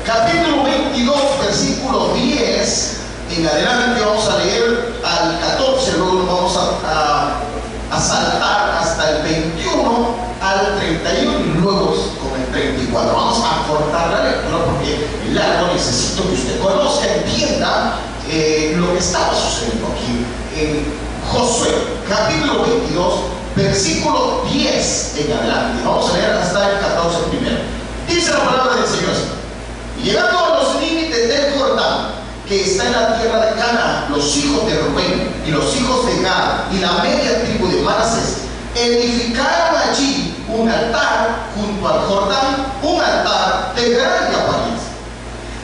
capítulo 22, versículo 10 en adelante. Vamos a leer al 14, luego nos vamos a saltar hasta el 21 al 31 y luego con el 34. Vamos a cortar la lectura porque el largo necesito que usted conozca, entienda lo que estaba sucediendo aquí en Josué, capítulo 22, versículo 10 en adelante. Vamos a leer hasta el 14 primero. Dice la palabra del Señor: y llegando a los límites del Jordán, que está en la tierra de Canaán, los hijos de Rubén y los hijos de Gad y la media tribu de Manasés edificaron allí un altar junto al Jordán, un altar de grande apariencia.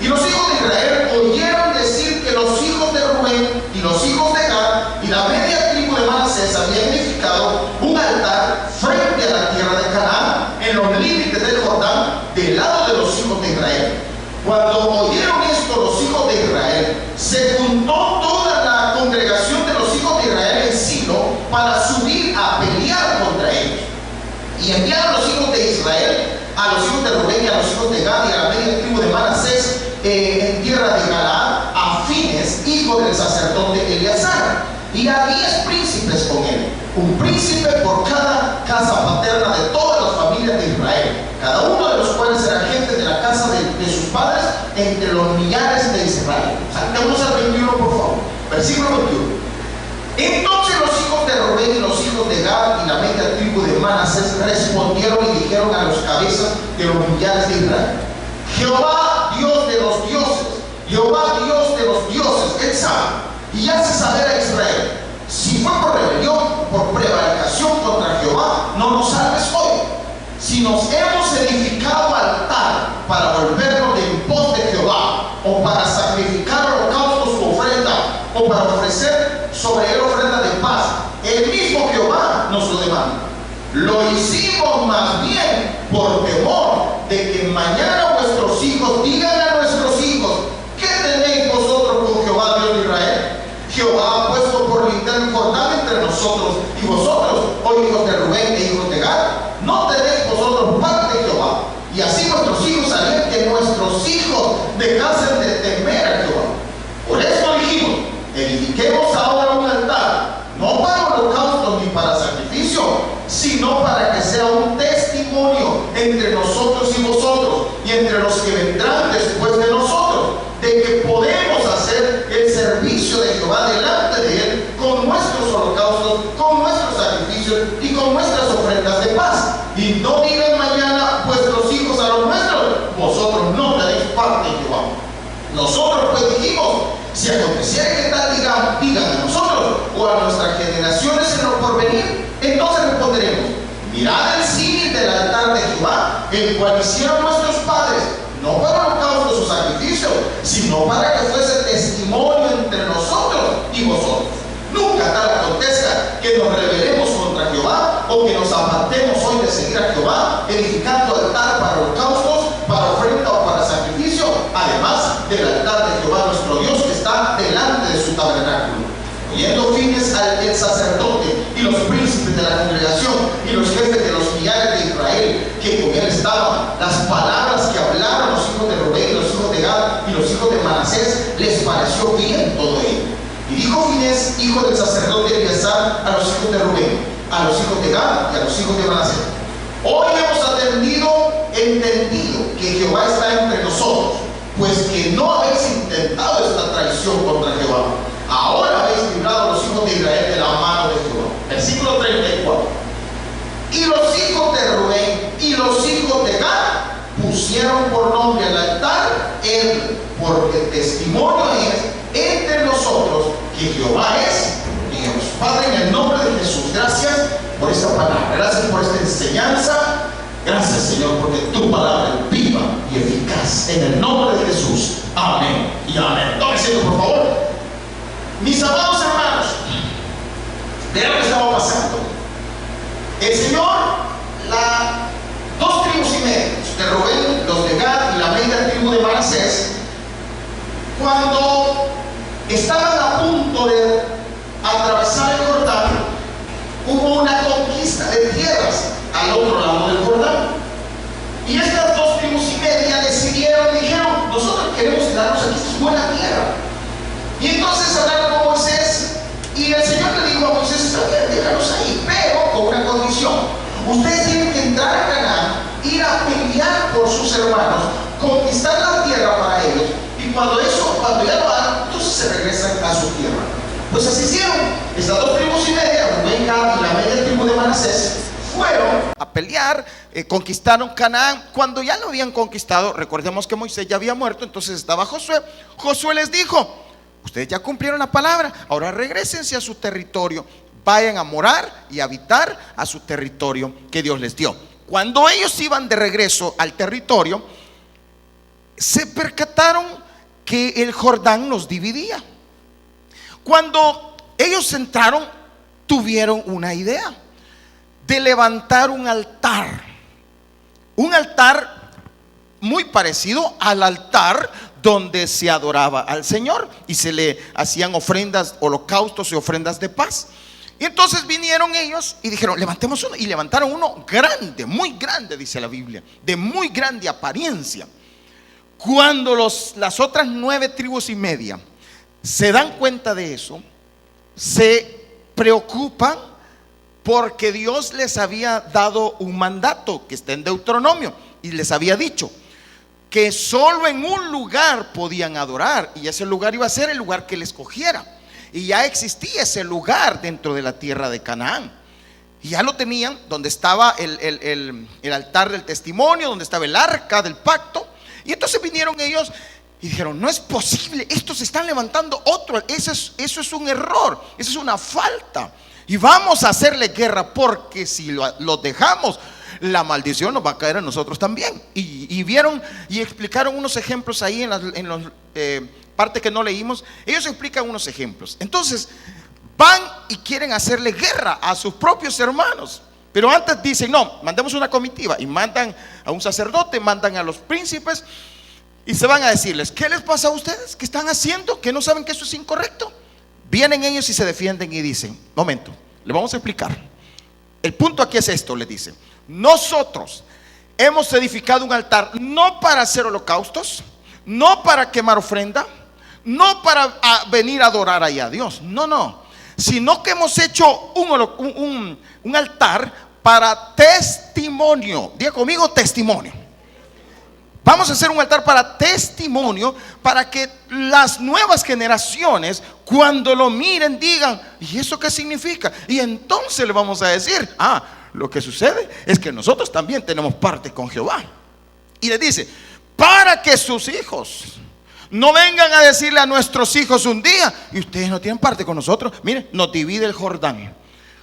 Y los hijos de Israel oyeron decir que los hijos de Rubén y los hijos de Gad y la media tribu de Manasés habían edificado un altar frente a la tierra de Canaán, en los límites del Jordán, del lado de los hijos de Israel. Cuando oyeron esto los hijos de Israel, se juntó toda la congregación de los hijos de Israel en Silo para subir a pelear contra ellos. Y enviaron los hijos de Israel a los hijos de Rubén y a los hijos de Gad y a la media tribu de Manasés en tierra de Galaad, a Fines, hijo del sacerdote Eleazar, y a 10 príncipes con él, un príncipe por cada casa paterna de todas las familias de Israel, cada uno de los cuales era jefe de la casa de sus padres entre los millares de Israel. Saltemos al 21, por favor. Versículo 21. Entonces los hijos de Rubén y los hijos de Gad y la media tribu de Manasés respondieron y dijeron a los cabezas de los millares de Israel: Jehová, Dios de los dioses, Jehová, Dios de los dioses, Él sabe y hace saber a Israel, si fue por rebelión, por prevaricación contra Jehová, no nos salves hoy. Si nos hemos edificado altar para volvernos de en pos de Jehová, o para sacrificar holocaustos u ofrenda, o para ofrecer sobre él ofrenda de paz, el mismo Jehová nos lo demanda. Lo hicimos más bien por temor de que mañana vuestros hijos digan a nuestros hijos: ¿qué tenéis vosotros con Jehová, Dios de Israel? Jehová ha puesto por lindar el Jordán entre nosotros y vosotros, oh hijos de Rubén e hijos de Gad, no tenéis vosotros parte de Jehová. Y así vuestros hijos harían que nuestros hijos dejasen de temer a Jehová. Por eso dijimos: edifiquemos ahora un altar, no para holocaustos ni para sacrificio, sino para que sea un testimonio entre nosotros y vosotros, y entre los que vendrán después de nosotros, de que podemos hacer el servicio de Jehová delante de él con nuestros holocaustos, con nuestros sacrificios y con nuestras ofrendas de paz. Y no digan mañana vuestros hijos a los nuestros: vosotros no tenéis parte en Jehová. Nosotros pues dijimos: si aconteciera que tal digan a nosotros o a nuestras generaciones en lo porvenir, entonces responderemos: mirad el símil del altar de Jehová, el cual hicieron nuestros padres, no para holocaustos o sacrificios, sino para que fuese testimonio entre nosotros y vosotros. Nunca tal acontezca que nos rebelemos contra Jehová, o que nos apartemos hoy de seguir a Jehová, edificando altar para holocaustos, para ofrenda o para sacrificio, además del altar de Jehová nuestro Dios que está delante de su tabernáculo. Oyendo Fines el sacerdote y los príncipes de la congregación y los jefes de los millares de Israel que con él estaban, las palabras que hablaron los hijos de Rubén y los hijos de Gad y los hijos de Manasés, les pareció bien todo ello. Y dijo Fines, hijo del sacerdote Eleazar, a los hijos de Rubén, a los hijos de Gad y a los hijos de Manasés: hoy hemos entendido que Jehová está entre nosotros, pues que no habéis intentado esta traición contra Jehová. Ahora habéis librado a los hijos de Israel de la mano de Jehová. Versículo 34. Y los hijos de Rubén y los hijos de Gad pusieron por nombre al altar él, porque testimonio es entre nosotros que Jehová es Dios. Padre, en el nombre de Jesús, gracias por esta palabra, gracias por esta enseñanza. Gracias, Señor, porque tu palabra es viva y eficaz. En el nombre de Jesús. Amén y amén. Tome asiento, por favor. Mis amados hermanos, vean lo que estaba pasando. El Señor, dos tribus y media, de Rubén, los de Gad y la media tribu de Manasés, cuando estaban a punto de atravesar el Jordán, hubo una conquista de tierras al otro lado del Jordán. Y estas dos tribus y media decidieron y dijeron: por sus hermanos, conquistar la tierra para ellos, y cuando ya lo hagan, entonces se regresan a su tierra. Pues así hicieron. Estas 2 tribus y media, Rubén, Gad y la media tribu de Manasés, fueron a pelear, conquistaron Canaán. Cuando ya lo habían conquistado, recordemos que Moisés ya había muerto, entonces estaba Josué. Josué les dijo: ustedes ya cumplieron la palabra, ahora regrésense a su territorio, vayan a morar y habitar a su territorio que Dios les dio. Cuando ellos iban de regreso al territorio, se percataron que el Jordán los dividía. Cuando ellos entraron, tuvieron una idea de levantar un altar muy parecido al altar donde se adoraba al Señor y se le hacían ofrendas, holocaustos y ofrendas de paz. Y entonces vinieron ellos y dijeron: levantemos uno. Y levantaron uno grande, muy grande, dice la Biblia, de muy grande apariencia. Cuando las otras 9 tribus y media se dan cuenta de eso, se preocupan, porque Dios les había dado un mandato que está en Deuteronomio, y les había dicho que solo en un lugar podían adorar, y ese lugar iba a ser el lugar que les escogiera. Y ya existía ese lugar dentro de la tierra de Canaán, y ya lo tenían, donde estaba el altar del testimonio, donde estaba el arca del pacto. Y entonces vinieron ellos y dijeron: no es posible, estos están levantando otro. Eso es un error, eso es una falta, y vamos a hacerle guerra, porque si lo dejamos, la maldición nos va a caer a nosotros también. Y vieron y explicaron unos ejemplos ahí en los parte que no leímos. Ellos explican unos ejemplos. Entonces van y quieren hacerle guerra a sus propios hermanos, pero antes dicen: no, mandemos una comitiva, y mandan a un sacerdote, mandan a los príncipes, y se van a decirles: ¿qué les pasa a ustedes? ¿Qué están haciendo? ¿Que no saben que eso es incorrecto? Vienen ellos y se defienden y dicen: momento, le vamos a explicar. El punto aquí es esto, le dicen: nosotros hemos edificado un altar no para hacer holocaustos, no para quemar ofrenda, no para venir a adorar ahí a Dios, no, sino que hemos hecho un altar para testimonio. Diga conmigo: testimonio. Vamos a hacer un altar para testimonio, para que las nuevas generaciones, cuando lo miren, digan: ¿y eso qué significa? Y entonces le vamos a decir: lo que sucede es que nosotros también tenemos parte con Jehová. Y le dice: para que sus hijos no vengan a decirle a nuestros hijos un día: y ustedes no tienen parte con nosotros, miren, nos divide el Jordán,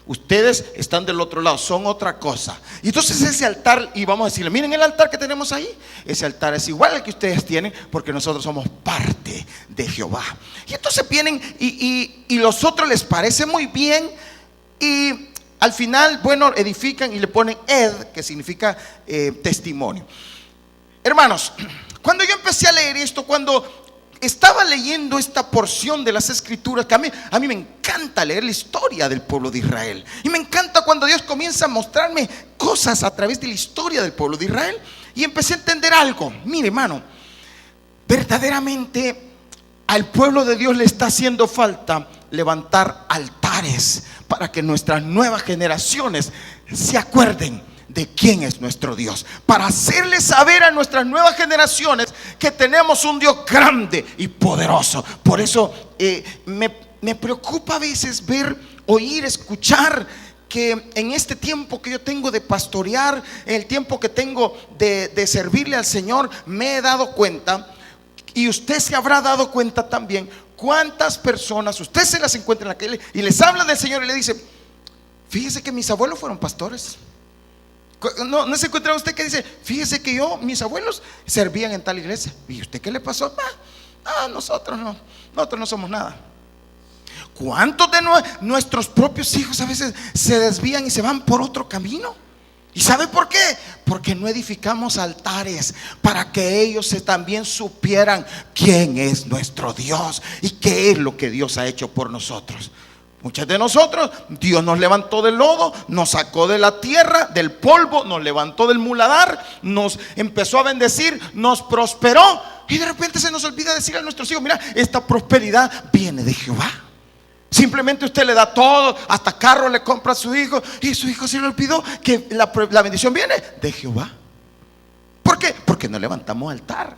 ustedes están del otro lado, son otra cosa. Y entonces ese altar, y vamos a decirle: miren el altar que tenemos ahí, ese altar es igual al que ustedes tienen, porque nosotros somos parte de Jehová. Y entonces vienen y los otros les parece muy bien, y al final, bueno, edifican y le ponen ed, que significa testimonio. Hermanos, cuando yo empecé a leer esto, cuando estaba leyendo esta porción de las escrituras, que a mí me encanta leer la historia del pueblo de Israel, y me encanta cuando Dios comienza a mostrarme cosas a través de la historia del pueblo de Israel, y empecé a entender algo. Mire, hermano, verdaderamente al pueblo de Dios le está haciendo falta levantar altares para que nuestras nuevas generaciones se acuerden de quién es nuestro Dios, para hacerle saber a nuestras nuevas generaciones que tenemos un Dios grande y poderoso. Por eso me preocupa a veces ver, oír, escuchar que en este tiempo que yo tengo de pastorear, en el tiempo que tengo de servirle al Señor, me he dado cuenta, y usted se habrá dado cuenta también, cuántas personas usted se las encuentra en la calle y les habla del Señor y le dice: fíjese que mis abuelos fueron pastores. No se encuentra usted que dice: fíjese que mis abuelos servían en tal iglesia. ¿Y usted qué le pasó? Nosotros no somos nada. ¿Cuántos de nuestros propios hijos a veces se desvían y se van por otro camino? ¿Y sabe por qué? Porque no edificamos altares para que ellos también supieran quién es nuestro Dios y qué es lo que Dios ha hecho por nosotros. Muchos de nosotros, Dios nos levantó del lodo, nos sacó de la tierra, del polvo, nos levantó del muladar, nos empezó a bendecir, nos prosperó, y de repente se nos olvida decir a nuestros hijos: mira, esta prosperidad viene de Jehová. Simplemente usted le da todo, hasta carro le compra a su hijo, y su hijo se le olvidó que la bendición viene de Jehová. ¿Por qué? Porque no levantamos altar.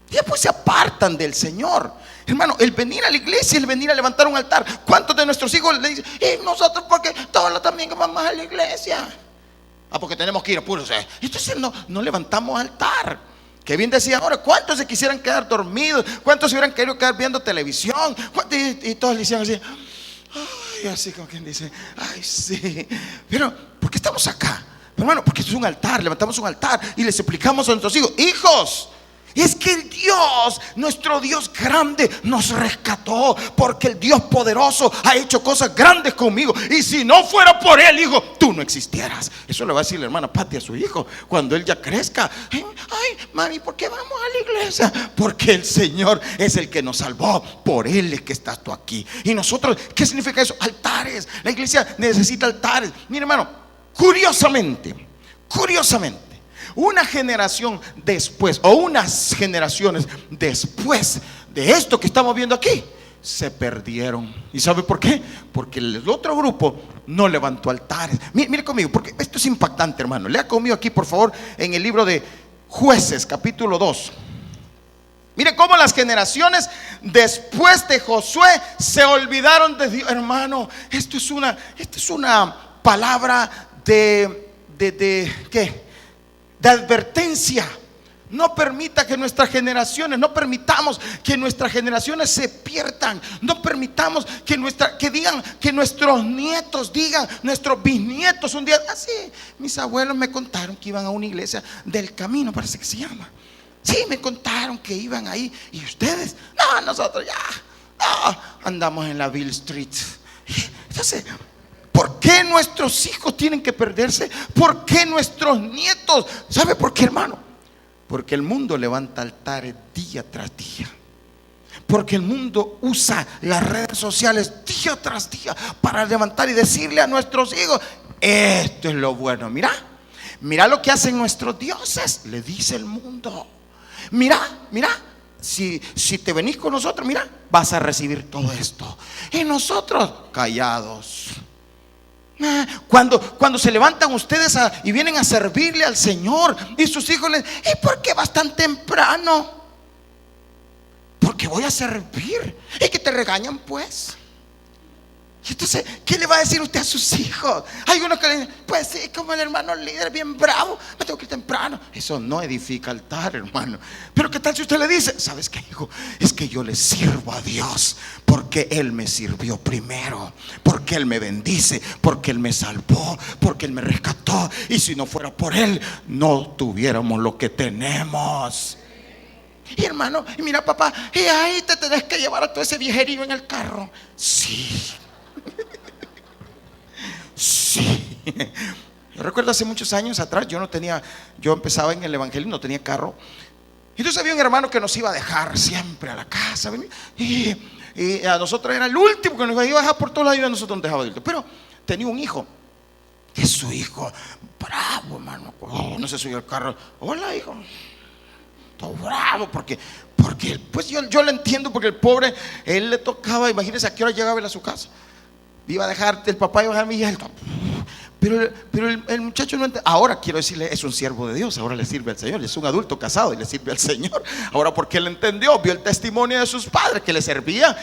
Y después se apartan del Señor. Hermano, el venir a la iglesia, el venir a levantar un altar. ¿Cuántos de nuestros hijos le dicen, y nosotros porque todos también vamos a la iglesia? Porque tenemos que ir a puros. Entonces no levantamos altar. Que bien decía ahora, ¿cuántos se quisieran quedar dormidos? ¿Cuántos se hubieran querido quedar viendo televisión? Y todos le decían así, ay, así como quien dice, ay, sí. Pero, ¿por qué estamos acá? Hermano, porque esto es un altar, levantamos un altar y les explicamos a nuestros hijos, hijos, es que el Dios, nuestro Dios grande, nos rescató, porque el Dios poderoso ha hecho cosas grandes conmigo, y si no fuera por Él, hijo, tú no existieras. Eso le va a decir la hermana Pati a su hijo cuando él ya crezca. Ay, mami, ¿por qué vamos a la iglesia? Porque el Señor es el que nos salvó, por Él es que estás tú aquí. Y nosotros, ¿qué significa eso? Altares. La iglesia necesita altares. Mire, hermano, curiosamente, una generación después, o unas generaciones después de esto que estamos viendo aquí, se perdieron. ¿Y sabe por qué? Porque el otro grupo no levantó altares. Mire conmigo, porque esto es impactante, hermano. Lea conmigo aquí, por favor, en el libro de Jueces, capítulo 2. Mire cómo las generaciones después de Josué se olvidaron de Dios. Hermano, esto es una palabra de ¿qué? De advertencia. No permita que nuestras generaciones, no permitamos que nuestras generaciones se pierdan. No permitamos que digan, que nuestros nietos digan, nuestros bisnietos un día, así, mis abuelos me contaron que iban a una iglesia del camino, parece que se llama. Sí, me contaron que iban ahí. Y ustedes, no, nosotros ya andamos en la Bill Street. Entonces, ¿por qué nuestros hijos tienen que perderse? ¿Por qué nuestros nietos? ¿Sabe por qué, hermano? Porque el mundo levanta altares día tras día. Porque el mundo usa las redes sociales día tras día para levantar y decirle a nuestros hijos, esto es lo bueno. Mira lo que hacen nuestros dioses, le dice el mundo. Mira, si te venís con nosotros, mira, vas a recibir todo esto. Y nosotros callados. Cuando se levantan ustedes y vienen a servirle al Señor, y sus hijos les dicen, ¿y por qué vas tan temprano? Porque voy a servir. Y que te regañan, pues. Y entonces, ¿qué le va a decir usted a sus hijos? Hay unos que le dicen, pues sí, como el hermano líder, bien bravo, me tengo que ir temprano. Eso no edifica altar, hermano. Pero ¿qué tal si usted le dice, sabes qué, hijo? Es que yo le sirvo a Dios porque Él me sirvió primero, porque Él me bendice, porque Él me salvó, porque Él me rescató. Y si no fuera por Él, no tuviéramos lo que tenemos. Y hermano, y mira, papá, y ahí te tenés que llevar a todo ese viejerío en el carro. Sí. Sí. Yo recuerdo hace muchos años atrás, yo empezaba en el evangelio, no tenía carro. Entonces había un hermano que nos iba a dejar siempre a la casa. Y a nosotros era el último que nos iba a dejar por todos lados, y a nosotros nos dejaba de ir. Pero tenía un hijo, que es su hijo, bravo, hermano. No se subió al carro. Hola, hijo. Todo bravo, porque pues yo lo entiendo, porque el pobre, él le tocaba, imagínense a qué hora llegaba él a su casa. Iba a dejar, el papá iba a dejar a mi hija. Pero el muchacho no entiende. Ahora quiero decirle, es un siervo de Dios, ahora le sirve al Señor, es un adulto casado y le sirve al Señor. Ahora, porque él entendió, vio el testimonio de sus padres que le servían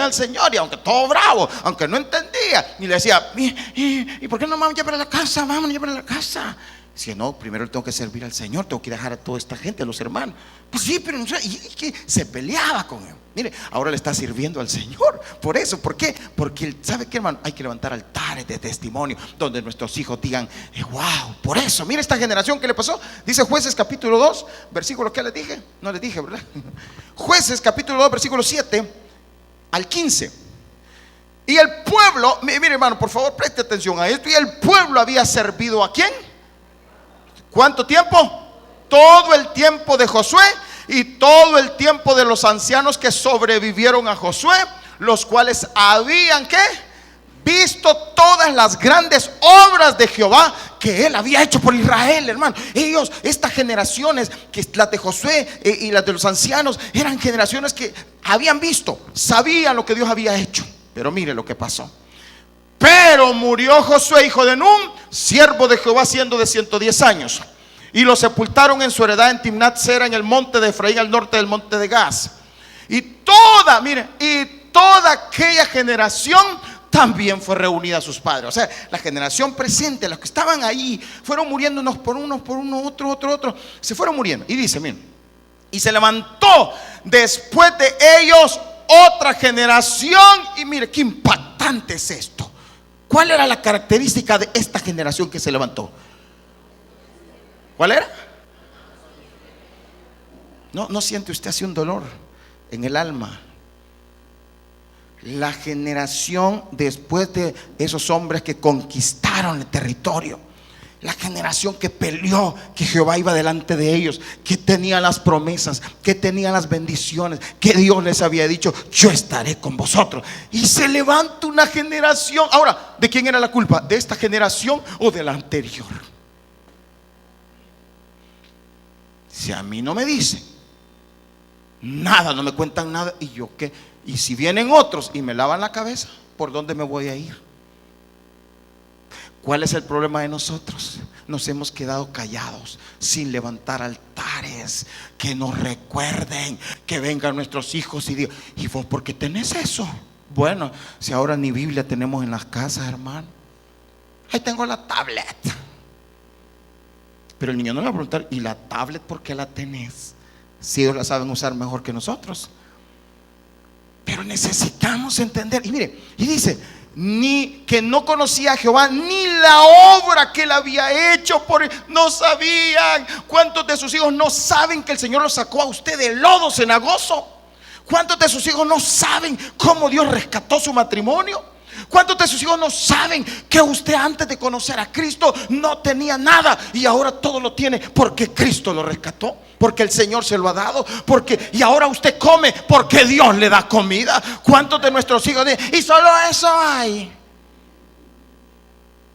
al Señor, y aunque todo bravo, aunque no entendía, y le decía, ¿y por qué no vamos ya para la casa? Vamos ya para la casa. Decía, no, primero tengo que servir al Señor, tengo que dejar a toda esta gente, a los hermanos. Pues sí, pero no sé, y que se peleaba con él. Mire, ahora le está sirviendo al Señor. Por eso, ¿por qué? Porque ¿sabe qué, hermano? Hay que levantar altares de testimonio donde nuestros hijos digan, wow, por eso, mire esta generación que le pasó. Dice Jueces capítulo 2, versículo, ¿qué les dije? No les dije, ¿verdad? Jueces capítulo 2, versículo 7 al 15. Y el pueblo, mire, hermano, por favor, preste atención a esto. Y el pueblo había servido ¿a quién? ¿Cuánto tiempo? Todo el tiempo de Josué y todo el tiempo de los ancianos que sobrevivieron a Josué, los cuales habían ¿qué? Visto todas las grandes obras de Jehová que él había hecho por Israel, hermano. Ellos, estas generaciones, que las de Josué y las de los ancianos, eran generaciones que habían visto, sabían lo que Dios había hecho. Pero mire lo que pasó. Pero murió Josué, hijo de Nun, siervo de Jehová, siendo de 110 años. y lo sepultaron en su heredad en Timnat Sera, en el monte de Efraín, al norte del monte de Gaz. Y toda aquella generación también fue reunida a sus padres. O sea, la generación presente, los que estaban ahí, fueron muriendo unos por uno, otro, se fueron muriendo. Y dice, miren, y se levantó después de ellos otra generación. Y mire, qué impactante es esto. ¿Cuál era la característica de esta generación que se levantó? ¿Cuál era? ¿No siente usted así un dolor en el alma? La generación después de esos hombres que conquistaron el territorio, la generación que peleó, que Jehová iba delante de ellos, que tenía las promesas, que tenía las bendiciones, que Dios les había dicho: yo estaré con vosotros. Y se levanta una generación. Ahora, ¿de quién era la culpa? ¿De esta generación o de la anterior? Si a mí no me dicen nada, no me cuentan nada, ¿y yo qué? Y si vienen otros y me lavan la cabeza, ¿por dónde me voy a ir? ¿Cuál es el problema de nosotros? Nos hemos quedado callados, sin levantar altares que nos recuerden, que vengan nuestros hijos y digan: ¿y vos por qué tenés eso? Bueno, si ahora ni Biblia tenemos en las casas, hermano. Ahí tengo la tablet. Pero el niño no le va a preguntar: ¿y la tablet por qué la tenés? Si ellos la saben usar mejor que nosotros. Pero necesitamos entender. Y mire, y dice: ni que no conocía a Jehová, ni la obra que él había hecho por él. No sabían. ¿Cuántos de sus hijos no saben que el Señor los sacó a usted del lodo cenagoso? ¿Cuántos de sus hijos no saben cómo Dios rescató su matrimonio? ¿Cuántos de sus hijos no saben que usted antes de conocer a Cristo no tenía nada y ahora todo lo tiene porque Cristo lo rescató, porque el Señor se lo ha dado, y ahora usted come porque Dios le da comida? ¿Cuántos de nuestros hijos dicen: y solo eso hay?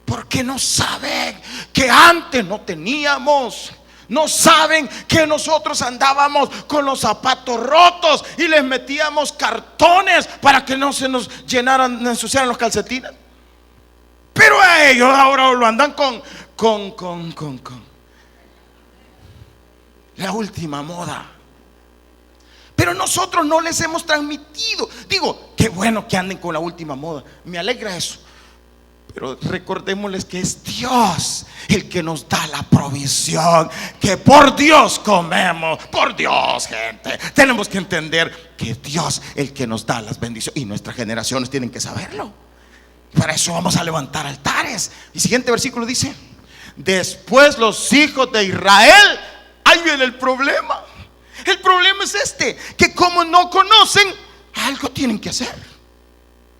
Porque no saben que antes no teníamos. No saben que nosotros andábamos con los zapatos rotos y les metíamos cartones para que no se nos llenaran, no ensuciaran los calcetines. Pero a ellos ahora lo andan con la última moda. Pero nosotros no les hemos transmitido. Digo, qué bueno que anden con la última moda, me alegra eso. Pero recordémosles que es Dios el que nos da la provisión, que por Dios comemos, por Dios, gente. Tenemos que entender que Dios es el que nos da las bendiciones, y nuestras generaciones tienen que saberlo. Para eso vamos a levantar altares. Y siguiente versículo dice: después los hijos de Israel. Ahí viene el problema. El problema es este, que como no conocen, algo tienen que hacer.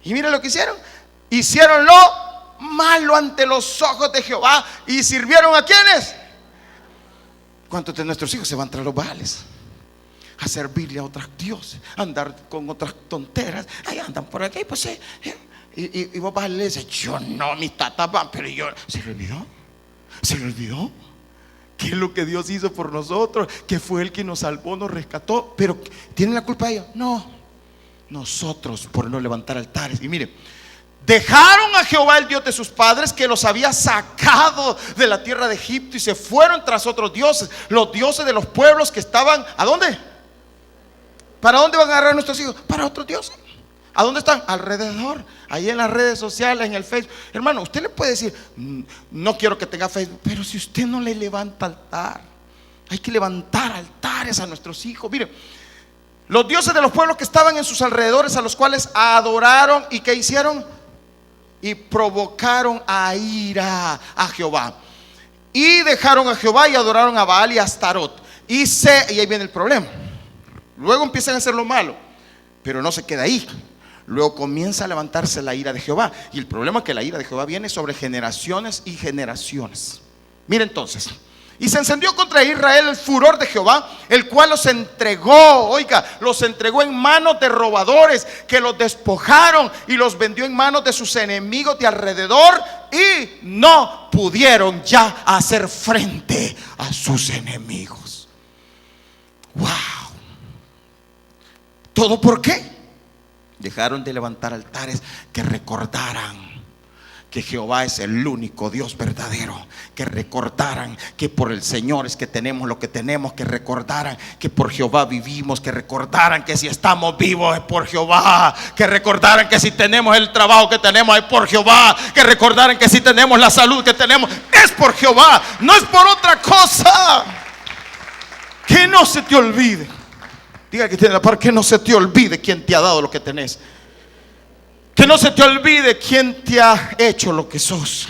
Y mira lo que hicieron. Hicieron lo malo ante los ojos de Jehová. ¿Y sirvieron a quiénes? ¿Cuántos de nuestros hijos se van tras los Baales? A servirle a otros dioses, a andar con otras tonteras. Ahí andan por aquí, pues y vos vas a leer y dices: yo no, mis tatas van. Pero yo, ¿se le olvidó? ¿Se le olvidó? ¿Qué es lo que Dios hizo por nosotros? Que fue el que nos salvó, nos rescató. Pero ¿tienen la culpa ellos? No, nosotros por no levantar altares. Y mire, dejaron a Jehová el Dios de sus padres, que los había sacado de la tierra de Egipto, y se fueron tras otros dioses, los dioses de los pueblos que estaban. ¿A dónde? ¿Para dónde van a agarrar nuestros hijos? Para otros dioses. ¿A dónde están? Alrededor, ahí en las redes sociales, en el Facebook. Hermano, usted le puede decir: no quiero que tenga Facebook, pero si usted no le levanta altar, hay que levantar altares a nuestros hijos. Mire, los dioses de los pueblos que estaban en sus alrededores, a los cuales adoraron. ¿Y qué hicieron? Y provocaron a ira a Jehová. Y dejaron a Jehová y adoraron a Baal y a Astarot. Y ahí viene el problema. Luego empiezan a hacer lo malo, pero no se queda ahí. Luego comienza a levantarse la ira de Jehová. Y el problema es que la ira de Jehová viene sobre generaciones y generaciones. Mira entonces: y se encendió contra Israel el furor de Jehová, el cual los entregó, los entregó en manos de robadores, que los despojaron y los vendió en manos de sus enemigos de alrededor, y no pudieron ya hacer frente a sus enemigos. Wow. ¿Todo por qué? Dejaron de levantar altares que recordaran que Jehová es el único Dios verdadero, que recordaran que por el Señor es que tenemos lo que tenemos, que recordaran que por Jehová vivimos, que recordaran que si estamos vivos es por Jehová, que recordaran que si tenemos el trabajo que tenemos es por Jehová, que recordaran que si tenemos la salud que tenemos es por Jehová, no es por otra cosa. Que no se te olvide, diga que tiene la par, que no se te olvide quién te ha dado lo que tenés. Que no se te olvide quién te ha hecho lo que sos.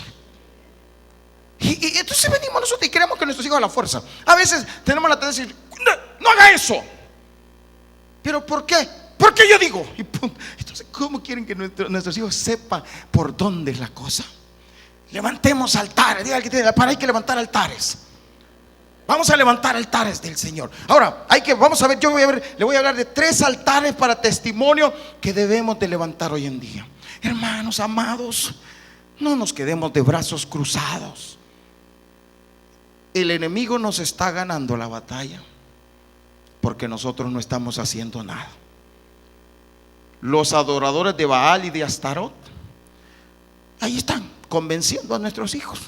Y entonces venimos nosotros y queremos que nuestros hijos a la fuerza. A veces tenemos la tendencia de decir, no haga eso. ¿Pero por qué? Porque yo digo. Y entonces, ¿cómo quieren que nuestros hijos sepan por dónde es la cosa? Levantemos altares. Diga que tiene la par, hay que levantar altares. Vamos a levantar altares del Señor. Ahora, vamos a ver, le voy a hablar de 3 altares para testimonio que debemos de levantar hoy en día. Hermanos amados, no nos quedemos de brazos cruzados. El enemigo nos está ganando la batalla porque nosotros no estamos haciendo nada. Los adoradores de Baal y de Astarot ahí están convenciendo a nuestros hijos.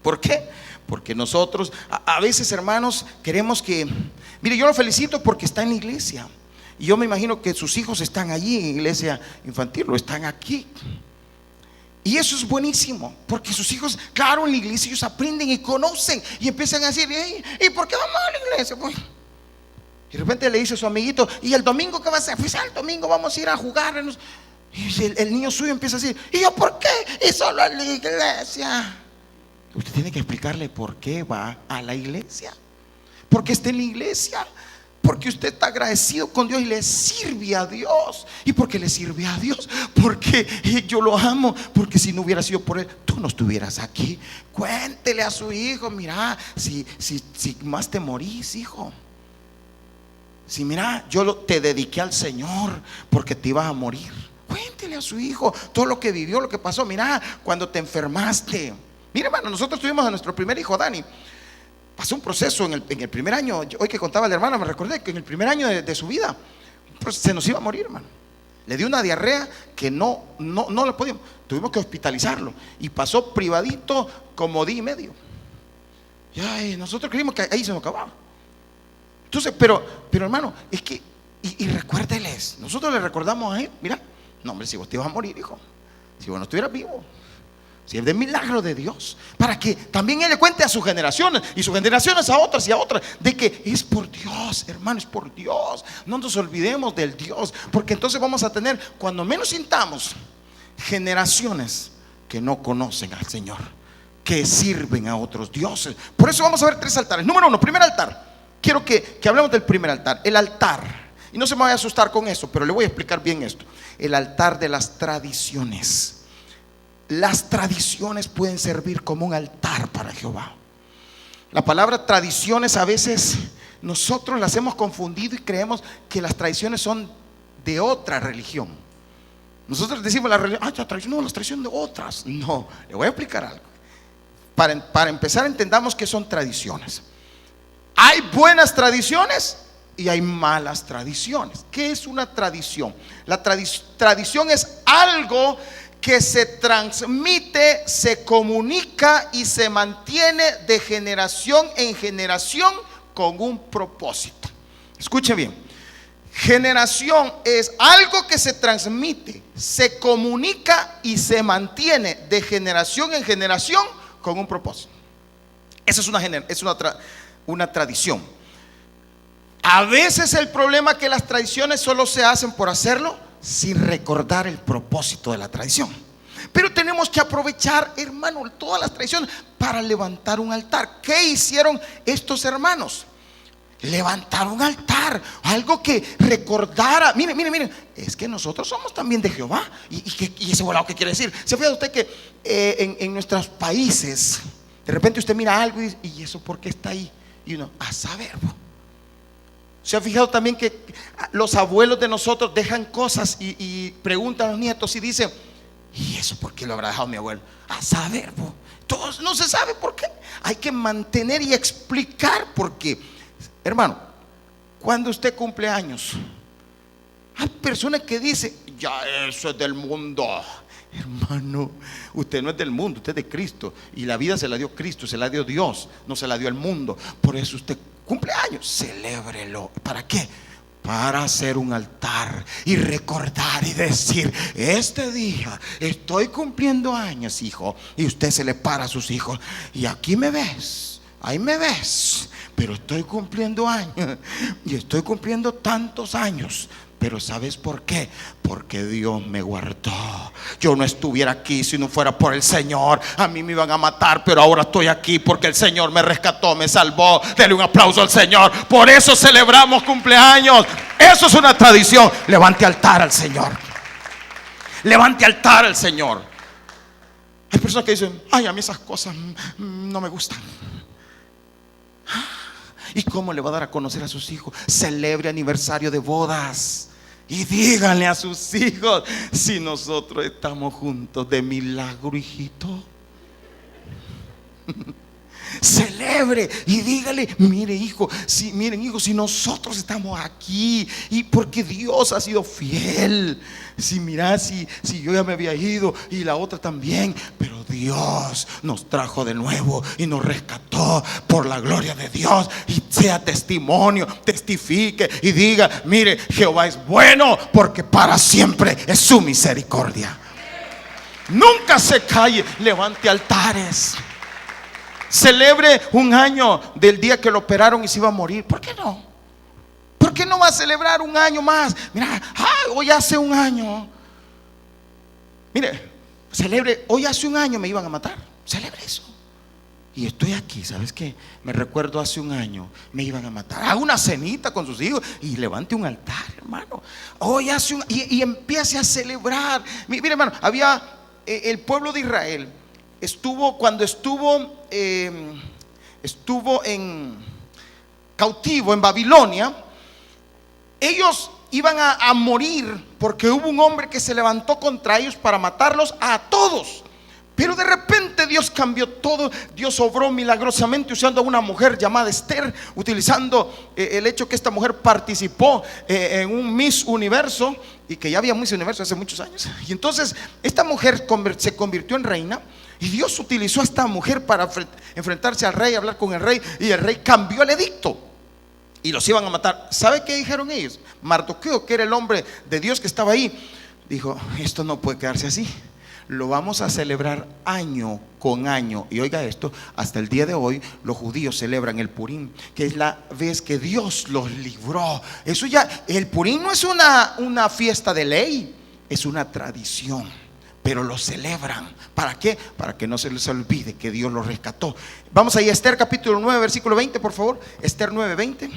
¿Por qué? Porque nosotros a veces, hermanos, queremos que, mire, yo lo felicito porque está en la iglesia. Y yo me imagino que sus hijos están allí en iglesia infantil, o están aquí. Y eso es buenísimo, porque sus hijos, claro, en la iglesia ellos aprenden y conocen y empiezan a decir, ¿y por qué vamos a la iglesia? Pues, y de repente le dice a su amiguito, ¿y el domingo qué va a hacer? Pues el domingo vamos a ir a jugar. Y el niño suyo empieza a decir, ¿y yo por qué? Y solo en la iglesia. Usted tiene que explicarle por qué va a la iglesia, por qué está en la iglesia, porque usted está agradecido con Dios y le sirve a Dios. ¿Y por qué le sirve a Dios? Porque yo lo amo, porque si no hubiera sido por Él, tú no estuvieras aquí. Cuéntele a su hijo, mira, si más te morís, hijo, si mira, te dediqué al Señor porque te ibas a morir. Cuéntele a su hijo todo lo que vivió, lo que pasó. Mira, cuando te enfermaste. Mire, hermano, nosotros tuvimos a nuestro primer hijo, Dani. Pasó un proceso en el primer año. Hoy que contaba la hermana, me recordé que en el primer año de su vida, pues, se nos iba a morir, hermano. Le dio una diarrea que no la podíamos. Tuvimos que hospitalizarlo. Y pasó privadito como día y medio. Y nosotros creímos que ahí se nos acababa. Entonces, pero hermano, es que, y recuérdeles, nosotros le recordamos a él, mira, no, hombre, si vos te ibas a morir, hijo, si vos no estuvieras vivo. Si es de milagro de Dios, para que también Él le cuente a sus generaciones y sus generaciones a otras y a otras, de que es por Dios, hermano, es por Dios. No nos olvidemos del Dios, porque entonces vamos a tener, cuando menos sintamos, generaciones que no conocen al Señor, que sirven a otros dioses. Por eso vamos a ver 3 altares. Número 1, primer altar. Quiero que hablemos del primer altar. El altar, y no se me vaya a asustar con eso, pero le voy a explicar bien esto. El altar de las tradiciones. Las tradiciones pueden servir como un altar para Jehová. La palabra tradiciones a veces nosotros las hemos confundido y creemos que las tradiciones son de otra religión. Nosotros decimos la religión, la tradición, no, las tradiciones de otras. No, le voy a explicar algo. Para empezar, entendamos que son tradiciones. Hay buenas tradiciones y hay malas tradiciones. ¿Qué es una tradición? La tradición es algo que se transmite, se comunica y se mantiene de generación en generación con un propósito. Escuche bien. Generación es algo que se transmite, se comunica y se mantiene de generación en generación con un propósito. Esa es una tradición. A veces el problema es que las tradiciones solo se hacen por hacerlo, sin recordar el propósito de la tradición. Pero tenemos que aprovechar, hermano, todas las tradiciones para levantar un altar. ¿Qué hicieron estos hermanos? Levantar un altar, algo que recordara. Miren, es que nosotros somos también de Jehová. ¿Y ese volado qué quiere decir? ¿Se fija usted que en nuestros países de repente usted mira algo y dice, ¿y eso por qué está ahí? Y uno, a saber. ¿Se ha fijado también que los abuelos de nosotros dejan cosas y preguntan a los nietos y dicen, ¿y eso por qué lo habrá dejado mi abuelo? A saber, todos no se sabe por qué. Hay que mantener y explicar por qué. Hermano, cuando usted cumple años, hay personas que dicen, ya eso es del mundo, Hermano, usted no es del mundo, usted es de Cristo. Y la vida se la dio Cristo, se la dio Dios, no se la dio el mundo. Por eso usted cumple años, celébrelo. ¿Para qué? Para hacer un altar y recordar y decir: este día estoy cumpliendo años, hijo. Y usted se le para a sus hijos: y aquí me ves, ahí me ves, pero estoy cumpliendo años y estoy cumpliendo tantos años. Pero ¿sabes por qué? Porque Dios me guardó. Yo no estuviera aquí si no fuera por el Señor. A mí me iban a matar, pero ahora estoy aquí porque el Señor me rescató, me salvó. Dele un aplauso al Señor. Por eso celebramos cumpleaños. Eso es una tradición. Levante altar al Señor. Levante altar al Señor. Hay personas que dicen: ay, a mí esas cosas no me gustan. ¿Y cómo le va a dar a conocer a sus hijos? Celebre aniversario de bodas y díganle a sus hijos: si nosotros estamos juntos, de milagro, hijito. Celebre y dígale: mire, hijo, si, miren, hijo, si nosotros estamos aquí y porque Dios ha sido fiel. Si mira, si yo ya me había ido y la otra también, pero Dios nos trajo de nuevo y nos rescató por la gloria de Dios. Y sea testimonio, testifique y diga: mire, Jehová es bueno, porque para siempre es su misericordia. Nunca se calle, levante altares. Celebre un año del día que lo operaron y se iba a morir. ¿Por qué no? ¿Por qué no va a celebrar un año más? Mira, hoy hace un año. Mire, celebre: hoy hace un año me iban a matar. Celebre eso. Y estoy aquí, ¿sabes qué? Me recuerdo hace un año me iban a matar. Haga una cenita con sus hijos y levante un altar, hermano. Hoy hace un y empiece a celebrar. Mire, hermano, había el pueblo de Israel. Cuando estuvo en cautivo en Babilonia, ellos iban a morir porque hubo un hombre que se levantó contra ellos para matarlos a todos. Pero de repente Dios cambió todo. Dios obró milagrosamente usando a una mujer llamada Esther, utilizando el hecho que esta mujer participó en un Miss Universo, y que ya había Miss Universo hace muchos años. Y entonces esta mujer se convirtió en reina. Y Dios utilizó a esta mujer para enfrentarse al rey, hablar con el rey. Y el rey cambió el edicto y los iban a matar. ¿Sabe qué dijeron ellos? Mardoqueo, que era el hombre de Dios que estaba ahí, dijo: esto no puede quedarse así. Lo vamos a celebrar año con año. Y oiga esto: hasta el día de hoy los judíos celebran el Purim, que es la vez que Dios los libró. Eso ya, el Purim no es una fiesta de ley, es una tradición, pero lo celebran. ¿Para qué? Para que no se les olvide que Dios los rescató. Vamos ahí a Esther capítulo 9 versículo 20, por favor. Esther 9:20.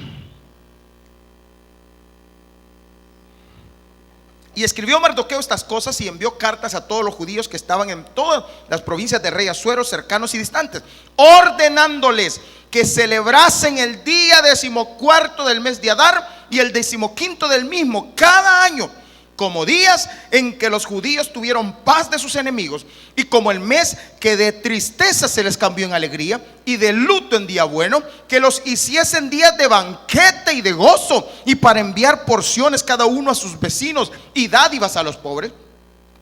Y escribió Mardoqueo estas cosas y envió cartas a todos los judíos que estaban en todas las provincias del rey Asuero, cercanos y distantes, ordenándoles que celebrasen el día 14 del mes de Adar y el 15 del mismo cada año, como días en que los judíos tuvieron paz de sus enemigos, y como el mes que de tristeza se les cambió en alegría y de luto en día bueno, que los hiciesen días de banquete y de gozo, y para enviar porciones cada uno a sus vecinos y dádivas a los pobres.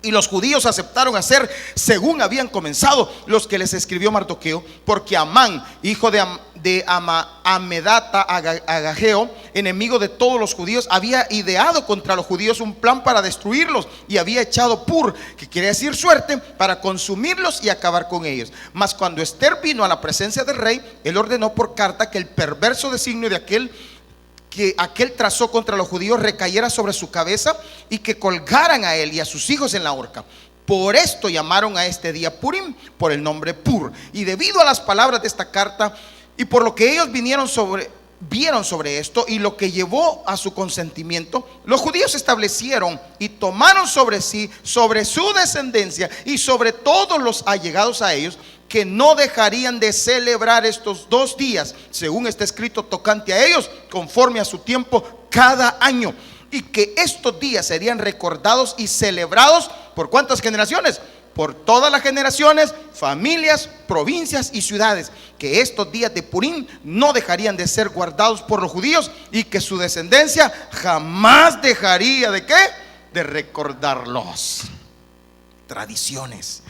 Y los judíos aceptaron hacer según habían comenzado los que les escribió Mardoqueo, porque Amán, hijo de Amedata Agageo, enemigo de todos los judíos, había ideado contra los judíos un plan para destruirlos, y había echado pur, que quiere decir suerte, para consumirlos y acabar con ellos. Mas cuando Esther vino a la presencia del rey, él ordenó por carta que el perverso designio de aquel trazó contra los judíos recayera sobre su cabeza, y que colgaran a él y a sus hijos en la horca. Por esto llamaron a este día Purim, por el nombre Pur. Y debido a las palabras de esta carta y por lo que ellos vieron sobre esto y lo que llevó a su consentimiento, los judíos establecieron y tomaron sobre sí, sobre su descendencia y sobre todos los allegados a ellos, que no dejarían de celebrar estos 2 días, según está escrito tocante a ellos, conforme a su tiempo cada año, y que estos días serían recordados y celebrados ¿por cuántas generaciones? Por todas las generaciones, familias, provincias y ciudades, que estos días de Purim no dejarían de ser guardados por los judíos, y que su descendencia jamás dejaría ¿de qué? De recordarlos. tradiciones.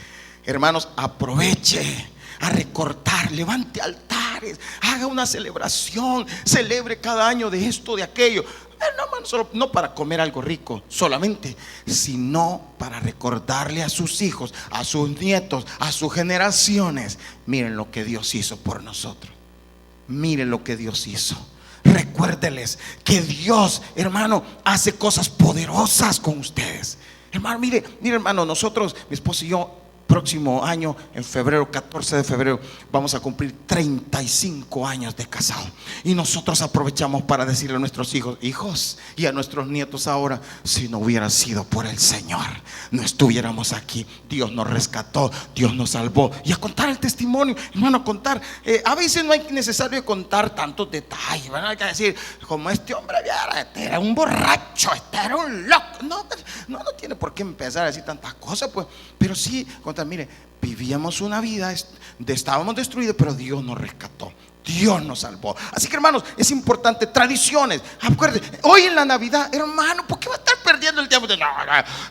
Hermanos, aproveche a recortar, levante altares, haga una celebración, celebre cada año de esto, de aquello. No, hermano, no para comer algo rico solamente, sino para recordarle a sus hijos, a sus nietos, a sus generaciones: miren lo que Dios hizo por nosotros. Miren lo que Dios hizo. Recuérdeles que Dios, hermano, hace cosas poderosas con ustedes. Hermano, mire, hermano, nosotros, mi esposo y yo, próximo año, en febrero, 14 de febrero, vamos a cumplir 35 años de casado. Y nosotros aprovechamos para decirle a nuestros hijos y a nuestros nietos ahora: si no hubiera sido por el Señor, no estuviéramos aquí. Dios nos rescató, Dios nos salvó. Y a contar el testimonio, hermano, a contar. A veces no hay necesario contar tantos detalles, ¿verdad? Hay que decir, como este hombre, este era un borracho, este era un loco. No tiene por qué empezar a decir tantas cosas, pues. Pero sí contar: mire, vivíamos una vida, estábamos destruidos, pero Dios nos rescató, Dios nos salvó. Así que, hermanos, es importante. Tradiciones. Acuérdense, hoy en la Navidad, hermano, ¿por qué va a estar perdiendo el tiempo? No,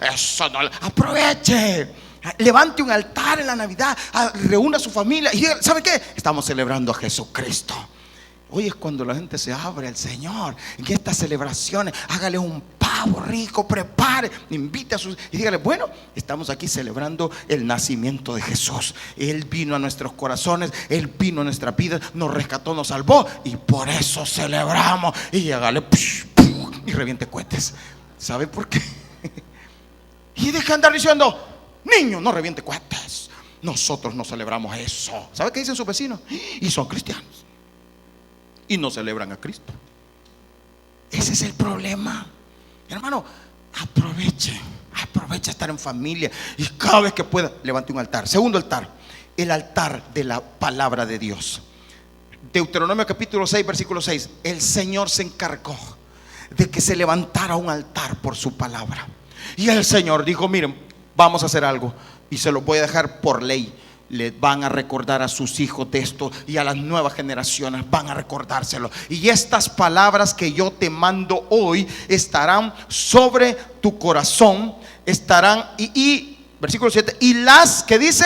eso no. Aproveche, levante un altar en la Navidad, reúna a su familia y ¿sabe qué? Estamos celebrando a Jesucristo. Hoy es cuando la gente se abre al Señor. En estas celebraciones, hágale un pavo rico, prepare, invite a sus y dígale: bueno, estamos aquí celebrando el nacimiento de Jesús. Él vino a nuestros corazones, Él vino a nuestra vida, nos rescató, nos salvó, y por eso celebramos. Y hágale y reviente cohetes. ¿Sabe por qué? Y deja de andar diciendo: niño, no reviente cohetes. Nosotros no celebramos eso. ¿Sabe qué dicen sus vecinos? Y son cristianos y no celebran a Cristo. Ese es el problema. Hermano, aproveche estar en familia y cada vez que pueda levante un altar. Segundo altar, el altar de la palabra de Dios. Deuteronomio capítulo 6, versículo 6. El Señor se encargó de que se levantara un altar por su palabra. Y el Señor dijo: miren, vamos a hacer algo, y se lo voy a dejar por ley. Le van a recordar a sus hijos de esto, y a las nuevas generaciones van a recordárselo. Y estas palabras que yo te mando hoy estarán sobre tu corazón. Estarán, versículo 7, y las que dice: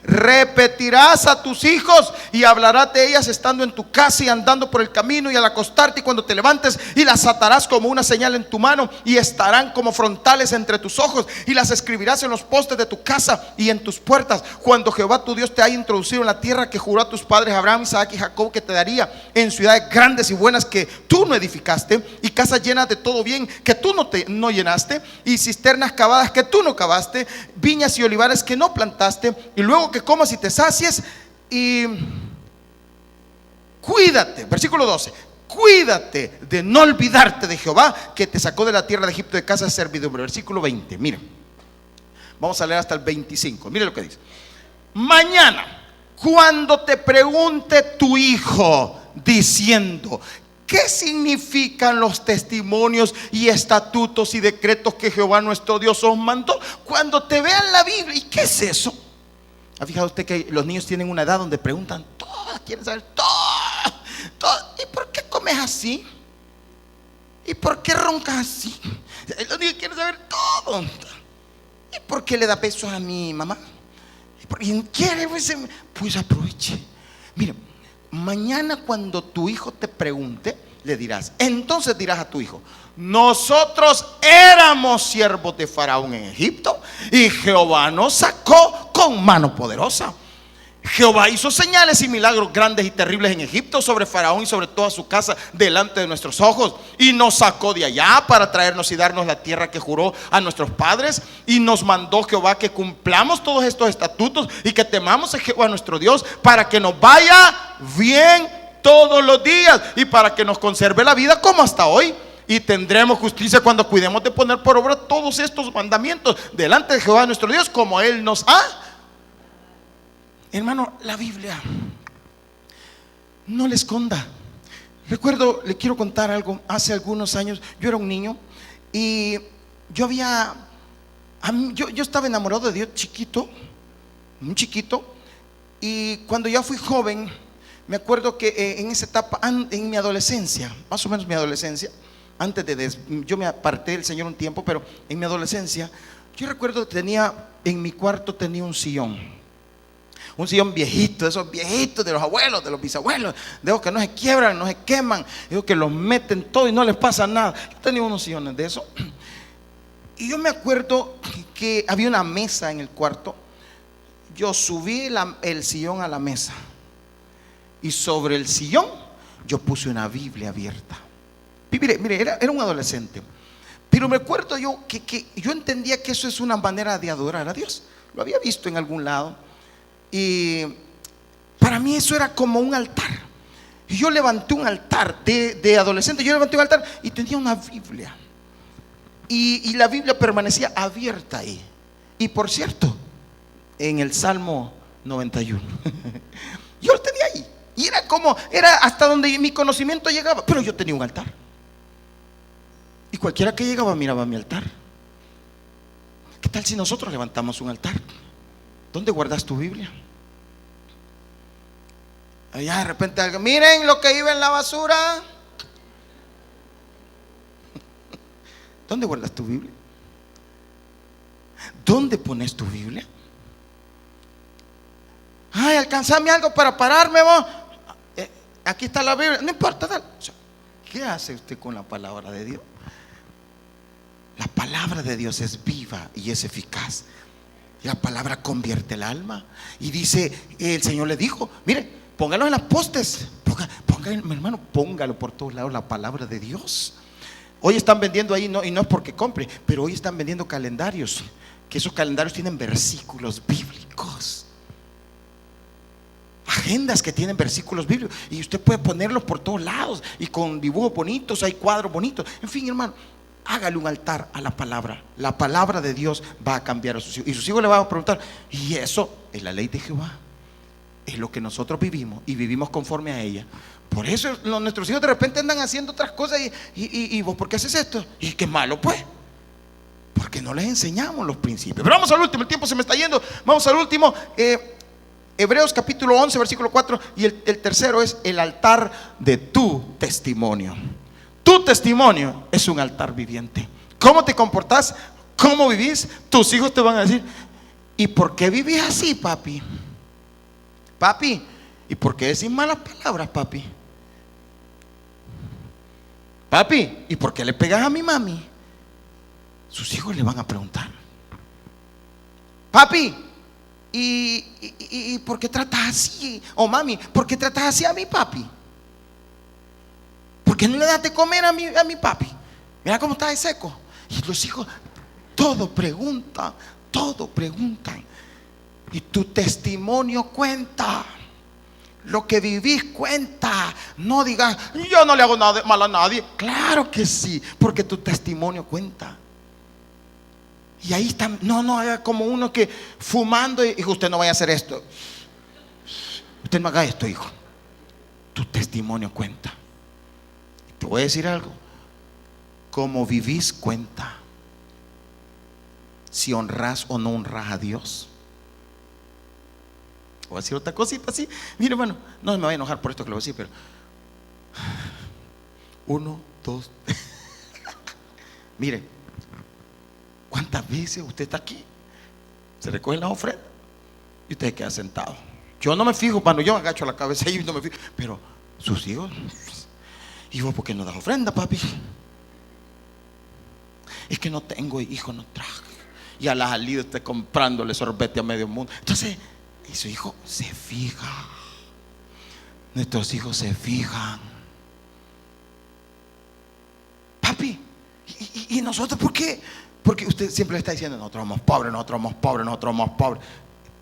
repetirás a tus hijos y hablarás de ellas estando en tu casa y andando por el camino y al acostarte y cuando te levantes, y las atarás como una señal en tu mano y estarán como frontales entre tus ojos, y las escribirás en los postes de tu casa y en tus puertas, cuando Jehová tu Dios te haya introducido en la tierra que juró a tus padres Abraham, Isaac y Jacob que te daría, en ciudades grandes y buenas que tú no edificaste, y casas llenas de todo bien que tú no llenaste, y cisternas cavadas que tú no cavaste, viñas y olivares que no plantaste, y luego que comas y te sacies. Y cuídate, versículo 12, cuídate de no olvidarte de Jehová que te sacó de la tierra de Egipto de casa de servidumbre. Versículo 20, miren, vamos a leer hasta el 25. Miren lo que dice: mañana, cuando te pregunte tu hijo diciendo: ¿qué significan los testimonios y estatutos y decretos que Jehová nuestro Dios os mandó? Cuando te vean la Biblia: ¿y qué es eso? ¿Ha fijado usted que los niños tienen una edad donde preguntan todo? Quieren saber todo. ¿Y por qué comes así? ¿Y por qué roncas así? Los niños quieren saber todo. ¿Y por qué le da besos a mi mamá? ¿Y por quién quiere? Pues aproveche. Mire, mañana cuando tu hijo te pregunte, le dirás, entonces dirás a tu hijo: nosotros éramos siervos de Faraón en Egipto, y Jehová nos sacó con mano poderosa. Jehová hizo señales y milagros grandes y terribles en Egipto, sobre Faraón y sobre toda su casa, delante de nuestros ojos, y nos sacó de allá para traernos y darnos la tierra que juró a nuestros padres. Y nos mandó Jehová que cumplamos todos estos estatutos y que temamos a Jehová nuestro Dios, para que nos vaya bien todos los días y para que nos conserve la vida como hasta hoy. Y tendremos justicia cuando cuidemos de poner por obra todos estos mandamientos delante de Jehová nuestro Dios, como Él nos ha. Hermano, la Biblia no le esconda. Recuerdo, le quiero contar algo. Hace algunos años yo era un niño y yo estaba enamorado de Dios chiquito, muy chiquito. Y cuando ya fui joven, me acuerdo que en esa etapa, en mi adolescencia, más o menos mi adolescencia, yo me aparté del Señor un tiempo, pero en mi adolescencia Yo recuerdo que en mi cuarto tenía un sillón viejito, de esos viejitos de los abuelos, de los bisabuelos, de esos que no se quiebran, no se queman, de esos que los meten todo y no les pasa nada. Yo tenía unos sillones de esos. Y yo me acuerdo que había una mesa en el cuarto. Yo subí el sillón a la mesa y sobre el sillón yo puse una Biblia abierta. Mire, era un adolescente. Pero me acuerdo yo que yo entendía que eso es una manera de adorar a Dios. Lo había visto en algún lado. Y para mí eso era como un altar. Y yo levanté un altar de adolescente. Yo levanté un altar y tenía una Biblia. Y la Biblia permanecía abierta ahí. Y por cierto, en el Salmo 91 yo lo tenía ahí. Y era hasta donde mi conocimiento llegaba. Pero yo tenía un altar. Y cualquiera que llegaba miraba mi altar. ¿Qué tal si nosotros levantamos un altar? ¿Dónde guardas tu Biblia? Allá de repente alguien, miren lo que iba en la basura. ¿Dónde guardas tu Biblia? ¿Dónde pones tu Biblia? Ay, alcanzame algo para pararme, vos. Aquí está la Biblia. No importa, dale. ¿Qué hace usted con la palabra de Dios? La palabra de Dios es viva y es eficaz. La palabra convierte el alma. Y dice, el Señor le dijo, mire, póngalo en las postes. Mi hermano, póngalo por todos lados la palabra de Dios. Hoy están vendiendo ahí, y no es porque compre, pero hoy están vendiendo calendarios, que esos calendarios tienen versículos bíblicos. Agendas que tienen versículos bíblicos. Y usted puede ponerlos por todos lados. Y con dibujos bonitos, hay cuadros bonitos. En fin, hermano, hágale un altar a la palabra. La palabra de Dios va a cambiar a sus hijos. Y sus hijos le van a preguntar, ¿y eso es la ley de Jehová? Es lo que nosotros vivimos y vivimos conforme a ella. Por eso nuestros hijos de repente andan haciendo otras cosas. Y vos, ¿por qué haces esto? Y qué malo, pues, porque no les enseñamos los principios. Pero vamos al último, el tiempo se me está yendo. Vamos al último, Hebreos capítulo 11 versículo 4. Y el tercero es el altar de tu testimonio. Tu testimonio es un altar viviente. ¿Cómo te comportás? ¿Cómo vivís? Tus hijos te van a decir, ¿y por qué vivís así, papi? Papi, ¿y por qué decís malas palabras, papi? Papi, ¿y por qué le pegas a mi mami? Sus hijos le van a preguntar. Papi, ¿y por qué tratas así? O mami, ¿por qué tratas así a mi papi? ¿Por qué no le das de comer a mi papi? Mira cómo está de seco. Y los hijos todo preguntan. Y tu testimonio cuenta. Lo que vivís cuenta. No digas, yo no le hago nada mal a nadie. Claro que sí, porque tu testimonio cuenta. Y ahí está. No haga como uno que fumando y dijo, usted no vaya a hacer esto. Usted no haga esto, hijo. Tu testimonio cuenta. Te voy a decir algo. Como vivís cuenta. Si honrás o no honrás a Dios. Voy a decir otra cosita así. Mire, hermano, no me voy a enojar por esto que lo voy a decir, pero 1, 2 Mire, ¿cuántas veces usted está aquí? Se recogen las ofrendas y usted queda sentado. Yo no me fijo, cuando yo agacho la cabeza y no me fijo, pero sus hijos, ¿y vos por qué no das ofrenda, papi? Es que no tengo, hijo, no traje. Y a la salida esté comprándole sorbete a medio mundo. Entonces, y su hijo se fija. Nuestros hijos se fijan. Papi, ¿y nosotros por qué? Porque usted siempre le está diciendo, nosotros somos pobres, nosotros somos pobres, nosotros somos pobres.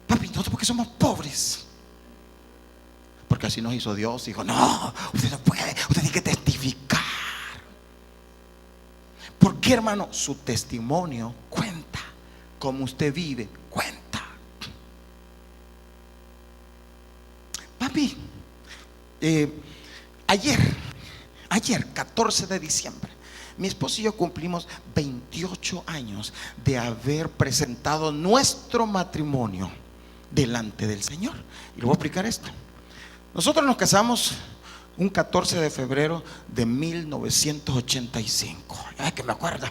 Papi, ¿nosotros por qué somos pobres? Porque así nos hizo Dios. Dijo, no, usted no puede, usted tiene que testificar. ¿Por qué, hermano? Su testimonio cuenta. Como usted vive, cuenta. Papi, ayer 14 de diciembre, mi esposo y yo cumplimos 28 años de haber presentado nuestro matrimonio delante del Señor. Y le voy a explicar esto. Nosotros nos casamos un 14 de febrero de 1985. Ay, que me acuerdo.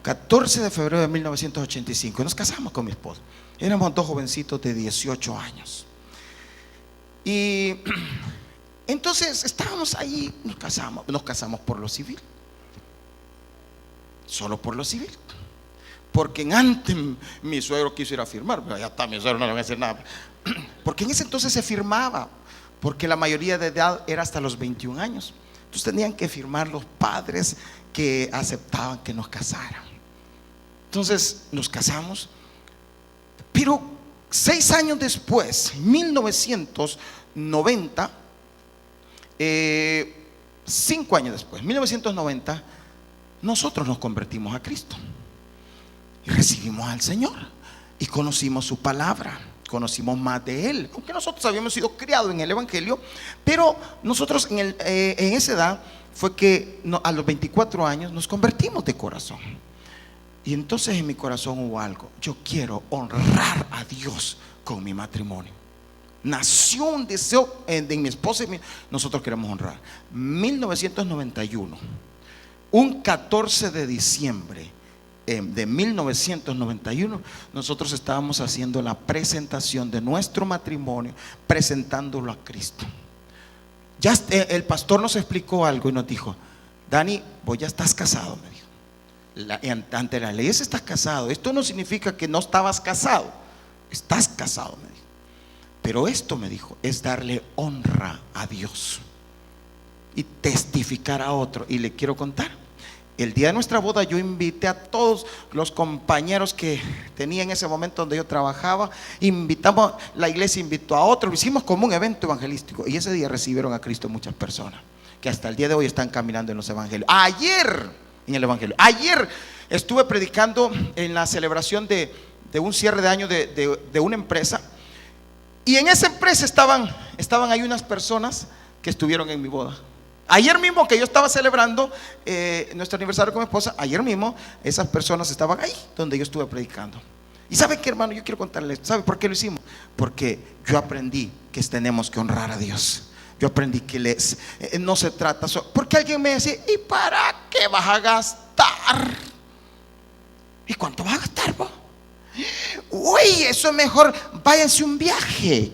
14 de febrero de 1985. Nos casamos con mi esposa. Éramos dos jovencitos de 18 años. Y entonces estábamos ahí, nos casamos por lo civil. Solo por lo civil. Porque en antes mi suegro quiso ir a firmar, pero ya está, mi suegro no le va a decir nada. Porque en ese entonces se firmaba, porque la mayoría de edad era hasta los 21 años. Entonces tenían que firmar los padres que aceptaban que nos casaran. Entonces nos casamos, pero 6 años después, 1990, 5 años después, 1990, nosotros nos convertimos a Cristo y recibimos al Señor y conocimos su palabra, conocimos más de Él, aunque nosotros habíamos sido criados en el Evangelio, pero nosotros en esa edad fue que a los 24 años nos convertimos de corazón. Y entonces en mi corazón hubo algo: yo quiero honrar a Dios con mi matrimonio. Nació un deseo de mi esposa y nosotros queremos honrar. 1991, un 14 de diciembre de 1991, nosotros estábamos haciendo la presentación de nuestro matrimonio, presentándolo a Cristo. Ya el pastor nos explicó algo y nos dijo: Dani, vos ya estás casado, me dijo. Ante la ley estás casado. Esto no significa que no estabas casado. Estás casado, me dijo. Pero esto, me dijo, es darle honra a Dios y testificar a otro. Y le quiero contar, el día de nuestra boda yo invité a todos los compañeros que tenía en ese momento donde yo trabajaba. Invitamos, la iglesia invitó a otros, lo hicimos como un evento evangelístico. Y ese día recibieron a Cristo muchas personas que hasta el día de hoy están caminando en los evangelios. En el evangelio. Ayer estuve predicando en la celebración de un cierre de año de una empresa. Y en esa empresa estaban ahí unas personas que estuvieron en mi boda. Ayer mismo que yo estaba celebrando nuestro aniversario con mi esposa, ayer mismo esas personas estaban ahí donde yo estuve predicando. Y ¿sabe qué, hermano? Yo quiero contarles, ¿sabe por qué lo hicimos? Porque yo aprendí que tenemos que honrar a Dios. Yo aprendí que no se trata porque alguien me decía: ¿y para qué vas a gastar? ¿Y cuánto vas a gastar vos? Uy, eso es mejor, váyanse un viaje.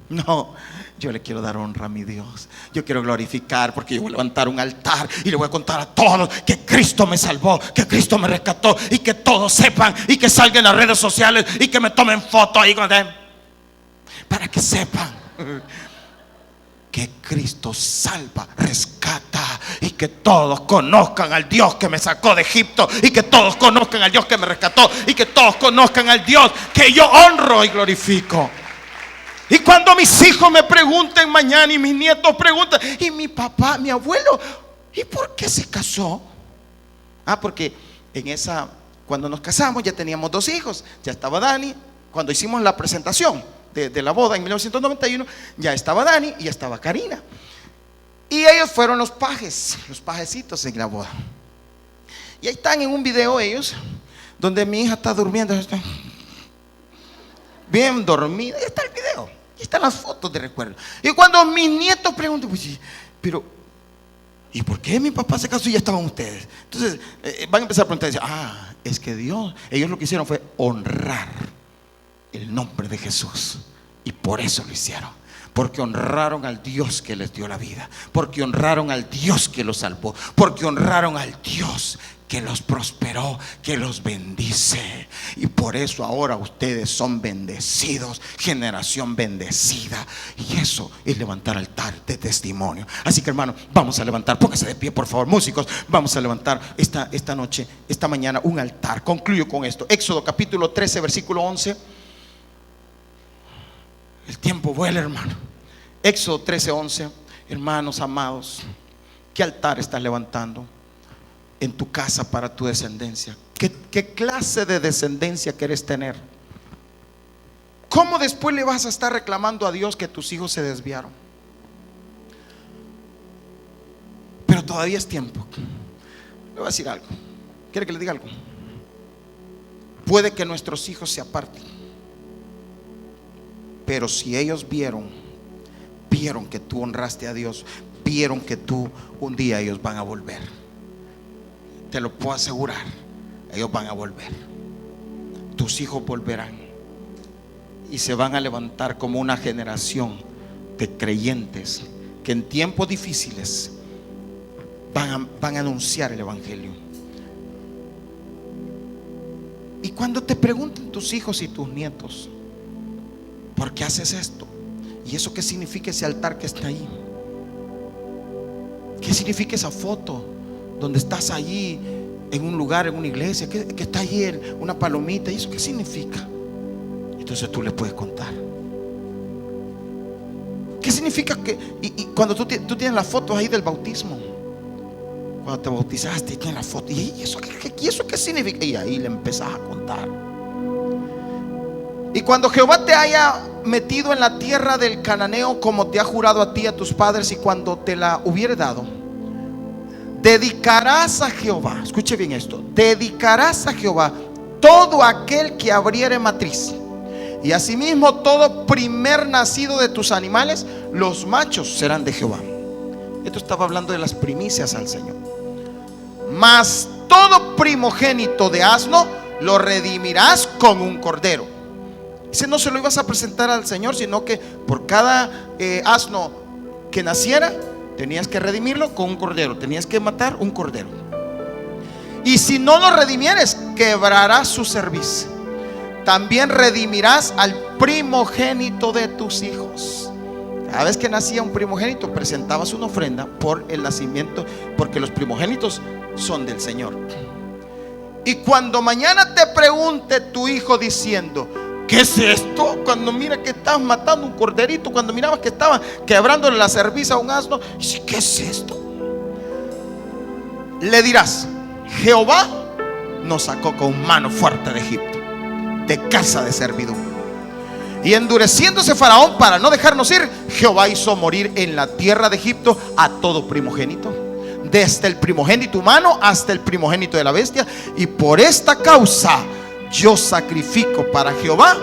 No, yo le quiero dar honra a mi Dios. Yo quiero glorificar, porque yo voy a levantar un altar y le voy a contar a todos que Cristo me salvó, que Cristo me rescató, y que todos sepan, y que salgan en las redes sociales y que me tomen fotos ahí para que sepan que Cristo salva, rescata, y que todos conozcan al Dios que me sacó de Egipto, y que todos conozcan al Dios que me rescató, y que todos conozcan al Dios que yo honro y glorifico. Y cuando mis hijos me pregunten mañana, y mis nietos preguntan: ¿y mi papá, mi abuelo, y por qué se casó? Porque cuando nos casamos ya teníamos 2 hijos. Ya estaba Dani. Cuando hicimos la presentación de la boda en 1991, ya estaba Dani y ya estaba Karina. Y ellos fueron los pajecitos en la boda. Y ahí están en un video ellos, donde mi hija está durmiendo, está bien dormida. Ahí está el video, ahí están las fotos de recuerdo. Y cuando mis nietos preguntan: pues, pero ¿y por qué mi papá se casó y ya estaban ustedes? Entonces van a empezar a preguntar: es que ellos lo que hicieron fue honrar el nombre de Jesús, y por eso lo hicieron, porque honraron al Dios que les dio la vida, porque honraron al Dios que los salvó, porque honraron al Dios que los prosperó, que los bendice. Y por eso ahora ustedes son bendecidos, generación bendecida. Y eso es levantar altar de testimonio. Así que, hermano, vamos a levantar, póngase de pie, por favor, músicos. Vamos a levantar esta noche, esta mañana, un altar. Concluyo con esto. Éxodo capítulo 13, versículo 11. El tiempo vuela, hermano. Éxodo 13, 11. Hermanos amados, ¿qué altar estás levantando en tu casa para tu descendencia? ¿Qué clase de descendencia quieres tener? ¿Cómo después le vas a estar reclamando a Dios que tus hijos se desviaron? Pero todavía es tiempo. Le voy a decir algo. ¿Quiere que le diga algo? Puede que nuestros hijos se aparten, pero si ellos vieron que tú honraste a Dios, vieron que tú un día ellos van a volver. Te lo puedo asegurar. ellos van a volver. Tus hijos volverán y se van a levantar como una generación de creyentes que en tiempos difíciles van a anunciar el evangelio. Y cuando te pregunten tus hijos y tus nietos, ¿por qué haces esto? ¿Y eso qué significa, ese altar que está ahí? ¿Qué significa esa foto donde estás allí en un lugar, en una iglesia, que está allí una palomita? ¿Y eso qué significa? Entonces tú les puedes contar. ¿Qué significa que y cuando tú tienes las fotos ahí del bautismo, cuando te bautizaste y tienes la foto, ¿y eso qué significa? Y ahí le empezás a contar. Y cuando Jehová te haya metido en la tierra del cananeo, como te ha jurado a ti y a tus padres, y cuando te la hubiere dado, dedicarás a Jehová, escuche bien esto, dedicarás a Jehová todo aquel que abriere matriz, y asimismo todo primer nacido de tus animales, los machos serán de Jehová. Esto estaba hablando de las primicias al Señor. Mas todo primogénito de asno lo redimirás con un cordero. Ese no se lo ibas a presentar al Señor, sino que por cada asno que naciera tenías que redimirlo con un cordero. Tenías que matar un cordero. Y si no lo redimieres, quebrarás su cerviz. También redimirás al primogénito de tus hijos. Cada vez que nacía un primogénito, presentabas una ofrenda por el nacimiento, porque los primogénitos son del Señor. Y cuando mañana te pregunte tu hijo diciendo: ¿qué es esto? Cuando mira que estás matando un corderito, cuando mirabas que estaba quebrándole la cerviz a un asno, ¿qué es esto? Le dirás: Jehová nos sacó con mano fuerte de Egipto, de casa de servidumbre. Y endureciéndose Faraón para no dejarnos ir, Jehová hizo morir en la tierra de Egipto a todo primogénito, desde el primogénito humano hasta el primogénito de la bestia. Y por esta causa yo sacrifico para Jehová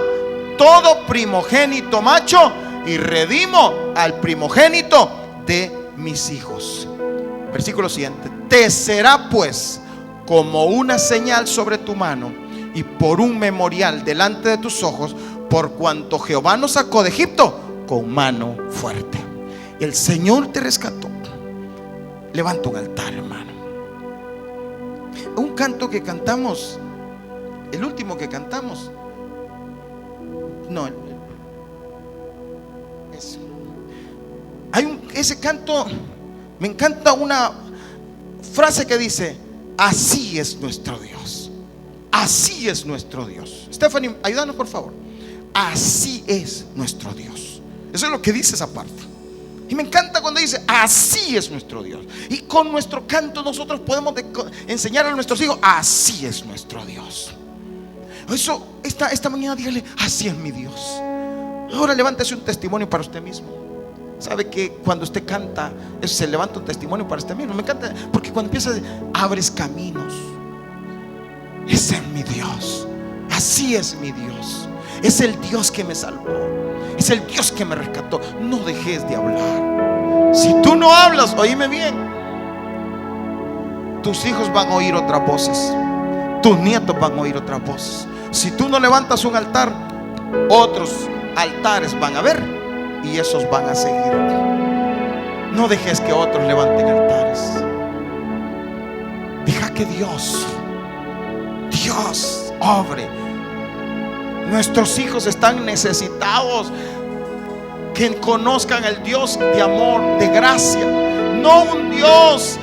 todo primogénito macho, y redimo al primogénito de mis hijos. Versículo siguiente: te será pues como una señal sobre tu mano y por un memorial delante de tus ojos, por cuanto Jehová nos sacó de Egipto con mano fuerte. El Señor te rescató. Levanta un altar, hermano. Un canto que cantamos, el último que cantamos, no, ese canto, me encanta una frase que dice: así es nuestro Dios. Así es nuestro Dios. Stephanie, ayúdanos por favor. Así es nuestro Dios. Eso es lo que dice esa parte. Y me encanta cuando dice: así es nuestro Dios. Y con nuestro canto nosotros podemos enseñar a nuestros hijos: así es nuestro Dios. Eso, esta mañana dígale: así es mi Dios. Ahora levántese un testimonio para usted mismo. Sabe que cuando usted canta, eso se levanta un testimonio para usted mismo. Me encanta porque cuando empieza, abres caminos. Ese es mi Dios. Así es mi Dios. Es el Dios que me salvó. Es el Dios que me rescató. No dejes de hablar. Si tú no hablas, oíme bien, tus hijos van a oír otras voces. Tus nietos van a oír otras voces. Si tú no levantas un altar, otros altares van a ver y esos van a seguir. No dejes que otros levanten altares. Deja que Dios obre. Nuestros hijos están necesitados que conozcan el Dios de amor, de gracia, no un Dios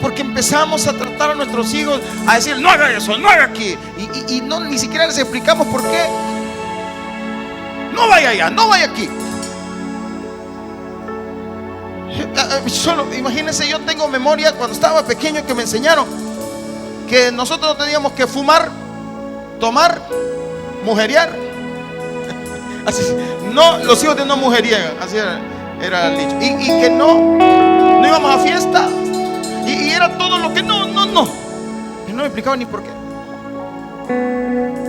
porque empezamos a tratar a nuestros hijos a decir: no haga eso, no haga aquí, y no, ni siquiera les explicamos por qué. No vaya allá, no vaya aquí. Solo imagínense, yo tengo memoria cuando estaba pequeño que me enseñaron que nosotros no teníamos que fumar, tomar, mujeriar. Así, no, los hijos de no mujeriegan, así era el dicho. Y que no íbamos a fiesta. Y era todo lo que no. Y no me explicaba ni por qué.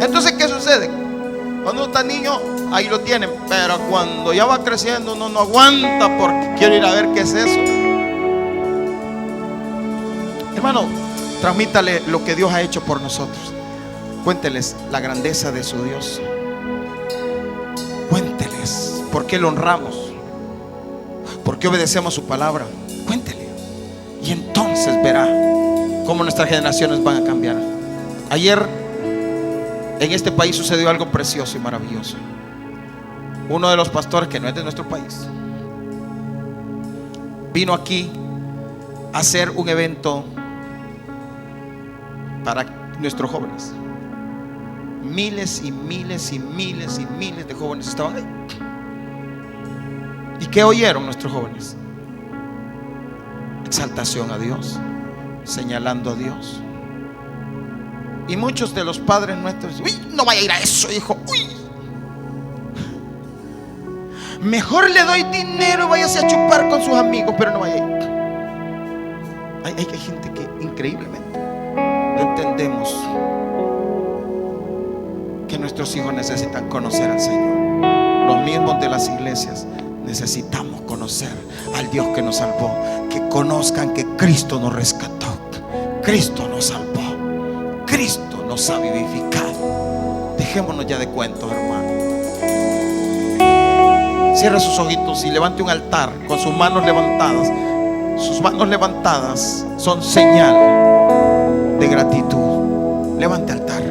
Entonces, ¿qué sucede? Cuando uno está niño, ahí lo tienen. Pero cuando ya va creciendo, uno no aguanta porque quiero ir a ver qué es eso. Hermano, Transmítale lo que Dios ha hecho por nosotros. Cuénteles la grandeza de su Dios. Cuénteles por qué lo honramos, por qué obedecemos su palabra. Cuéntele. Y entonces verá cómo nuestras generaciones van a cambiar. Ayer en este país sucedió algo precioso y maravilloso. Uno de los pastores, que no es de nuestro país, vino aquí a hacer un evento para nuestros jóvenes. Miles y miles y miles y miles de jóvenes estaban ahí. ¿Y qué oyeron nuestros jóvenes? Exaltación a Dios, señalando a Dios. Y muchos de los padres nuestros: uy, no vaya a ir a eso, hijo. Uy, mejor le doy dinero, váyase a chupar con sus amigos, pero no vaya a ir. Hay gente que increíblemente no entendemos que nuestros hijos necesitan conocer al Señor. Los mismos de las iglesias necesitamos conocer al Dios que nos salvó. Que conozcan que Cristo nos rescató, Cristo nos salvó, Cristo nos ha vivificado. Dejémonos ya de cuentos, hermano. Cierre sus ojitos y levante un altar con sus manos levantadas. Sus manos levantadas son señal de gratitud. Levante altar.